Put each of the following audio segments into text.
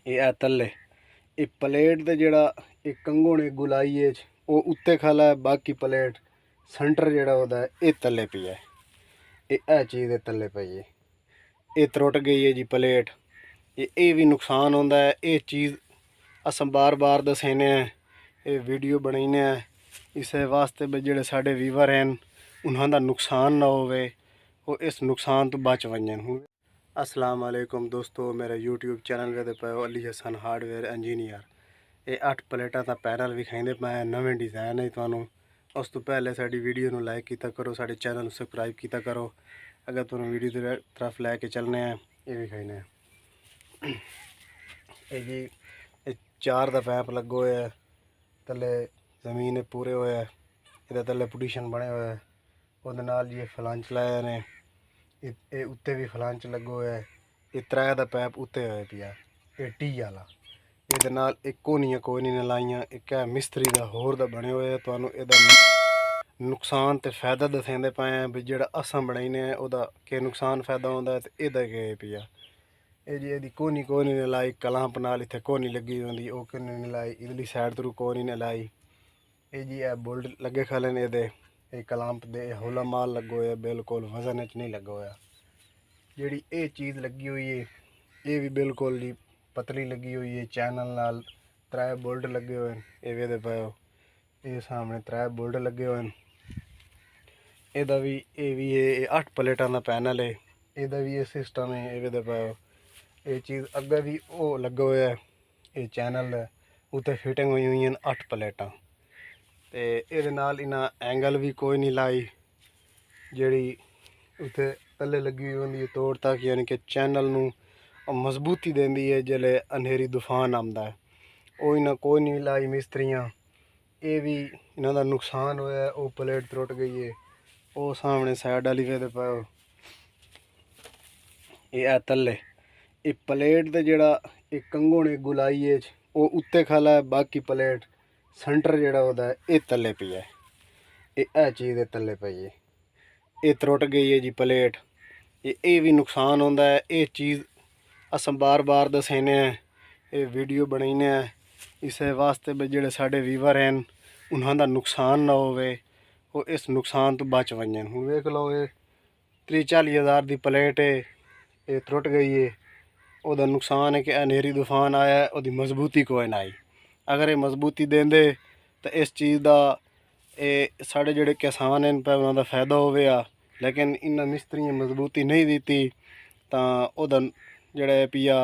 ये तले ये प्लेट दे जड़ा एक कंगो ने गुलाई है वो उत्ते खाला है, बाकी प्लेट सेंटर जड़ा होता है ये तले पी है। ये चीज़ है तले पई है, ये त्रुट गई है जी प्लेट। ये भी नुकसान होता है। ये चीज़ अस बार बार दसेने ये वीडियो बनाने इस वास्ते भी जेडे साडे व्यूवर हैं उन्हों का नुकसान ना होवे, वो इस नुकसान तो बच वजन। अस्सलाम वालेकुम दोस्तों, मेरा यूट्यूब चैनल वेदे पे अली हसन हार्डवेयर इंजीनियर। ये 8 प्लेटा का पैनल विखाइंदे पे नवे डिज़ाइन है। थानू उस तो पहले साडी वीडियो नू लाइक किया करो, साडे चैनल नू सबसक्राइब किया करो। अगर तुम वीडियो की तरफ लैके चलने हैं ये विखाने ये जी ये 4 का पैप लगो है, थले जमीन पूरे हुए है, ये थले पोजिशन बने हुए है। उहदे नाल जी फ्लांच लाए ने, ये उत्ते भी फ्लांच लगो है। ये 3 का पैप उत्ते हुए पिया, ये टी वाला। ये नाल एक कोनियां कोई नहीं लाइया, एक है मिस्त्री का होर दा बने हुए। तुहानू इहदा नुकसान ते फायदा दसेंदे पे हैं भी जेड़ा असां बनाईने ओहदा के नुकसान फायदा होंदा है ते एहदा के पिया। ये जी एदी कोनी नहीं लाई, कलांप नाल इत्थे कोनी लगी होंदी, ओह कोनी नहीं लाई, इधरली साइड थरू कोनी नहीं लाई। ये जी है बोल्ट लगे खाले ने एदे, ये कलांप दे होला माल लगो है, बिल्कुल वजन च नहीं लगो है। जेड़ी ये चीज़ लगी हुई है ये भी बिल्कुल जी पतली लगी हुई है। चैनल नाल 3 बोल्ट लगे हुए हैं, ये वेदे पे ये सामने 3 बोल्ट लगे हुए हैं। ਇਹਦਾ ਵੀ ਇਹ ਵੀ ਇਹ 8 ਪਲੇਟਾਂ ਦਾ ਪੈਨਲ ਹੈ, ਇਹਦਾ ਵੀ ਇਹ ਸਿਸਟਮ ਹੈ। ਇਹ ਦੇ ਪਾਓ ਇਹ ਚੀਜ਼ ਅੱਗੇ ਵੀ ਉਹ ਲੱਗਾ ਹੋਇਆ ਹੈ, ਇਹ ਚੈਨਲ ਉੱਤੇ ਫਿਟਿੰਗ ਹੋਈਆਂ 8 ਪਲੇਟਾਂ ਤੇ ਇਹਦੇ ਨਾਲ ਇਹਨਾਂ ਐਂਗਲ ਵੀ ਕੋਈ ਨਹੀਂ ਲਾਈ, ਜਿਹੜੀ ਉੱਤੇ ਥੱਲੇ ਲੱਗੀ ਹੋਈ ਹੁੰਦੀ ਹੈ ਤੋੜ ਤੱਕ, ਯਾਨੀ ਕਿ ਚੈਨਲ ਨੂੰ ਮਜ਼ਬੂਤੀ ਦਿੰਦੀ ਹੈ ਜਿਹੜੇ ਹਨੇਰੀ ਤੂਫਾਨ ਆਉਂਦਾ ਹੈ। ਉਹ ਇਹਨਾਂ ਕੋਈ ਨਹੀਂ ਲਾਈ ਮਿਸਤਰੀਆਂ। ਇਹ ਵੀ ਇਹਨਾਂ ਦਾ ਨੁਕਸਾਨ ਹੋਇਆ, ਉਹ ਪਲੇਟ ਟੁੱਟ ਗਈ है। वो सामने साइड वाली वे पाओ ये तले ये प्लेट दे जड़ा एक कंगो ने गुलाई है वो उत्ते खाला है, बाकी प्लेट सेंटर जड़ा होता है ये तले पी है। ये चीज़ है तले पई है, ये त्रुट गई है जी प्लेट। ये भी नुकसान होता है। ये चीज़ अस बार बार दसेने ये वीडियो बनाईने इस वास्ते भी जेडे साडे व्यूवर हैं उन्हों का नुकसान ना होवे, वो इस नुकसान तो बच वजन। हूँ वेख लो ये 30-40 हज़ार की प्लेट है, ये त्रुट गई है। वह नुकसान है कि हनेरी तूफान आया, वो मजबूती कोई ना आई। अगर ये मजबूती देंदे तो इस चीज़ का ये साढ़े जोड़े किसान हैं पे उन्होंने फायदा होवेगा, लेकिन इन्होंने मिस्त्रियों मजबूती नहीं दी तो वह जोड़ा पिया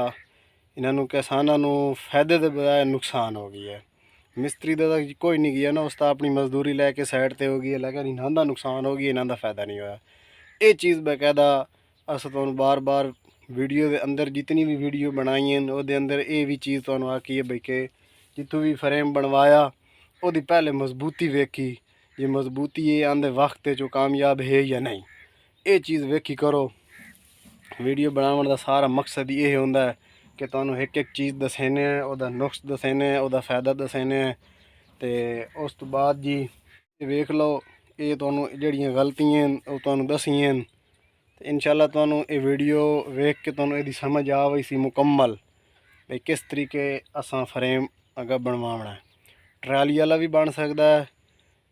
इन्होंने किसानों फायदे के बजाय नुकसान हो गया है। मिस्त्री का तो कोई नहीं गया ना, उसका अपनी मजदूरी लैके साइड पर हो गई है, लेकिन इन्हों का नुकसान हो गया, इन्हों का फायदा नहीं होया। ये चीज़ बाकायदा अस तुहानू बार बार वीडियो के अंदर जितनी भी वीडियो बनाई हैं वो अंदर ये भी चीज़ तुहानू आखी है भाई के जितों भी फ्रेम बनवाया वो पहले मजबूती वेखी, जे मजबूती ये आंदे वक्त जो कामयाब है या नहीं, ये चीज़ वेखी करो। वीडियो बनाने का सारा मकसद ये होंदा है कि तुहानू एक एक चीज़ दसेने, वह नुक्स दसेने, वह फायदा दसेने। तो उस तो बाद जी वेख लो ये तुहानू जड़ियाँ गलतियां वो तुहानू दसियां, तो इंशाल्लाह तुहानू ये वीडियो वेख के तुहानू इसकी समझ आ गई सी मुकम्मल भाई किस तरीके असां फ्रेम अगर बनवाना है। ट्राली वाला भी बन सकता है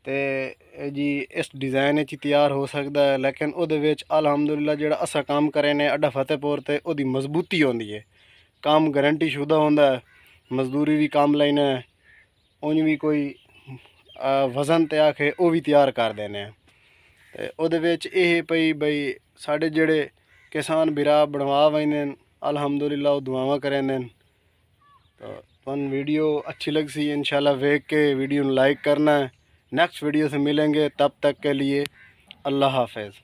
तो जी इस डिज़ाइन तैयार हो सकता है, लेकिन वो अलहमदुलिल्लाह जो असा काम करें ने अड्डा फतेहपुर तो वो मजबूती होंदी है, काम गारंटी शुदा होंदा है, मजदूरी भी काम लेना है, उंज भी कोई वजन ते आखे वो भी तैयार कर देने हैं। तो वो पई बई साढ़े जेड़े किसान बिरा बनवा वजने अलहमदुलिल्लाह वो दुआवां करेंदे। तो तुहानू वीडियो अच्छी लग सी इंशाल्लाह वेख के वीडियो लाइक करना है। नेक्स्ट वीडियो से मिलेंगे, तब तक के लिए अल्लाह हाफिज़।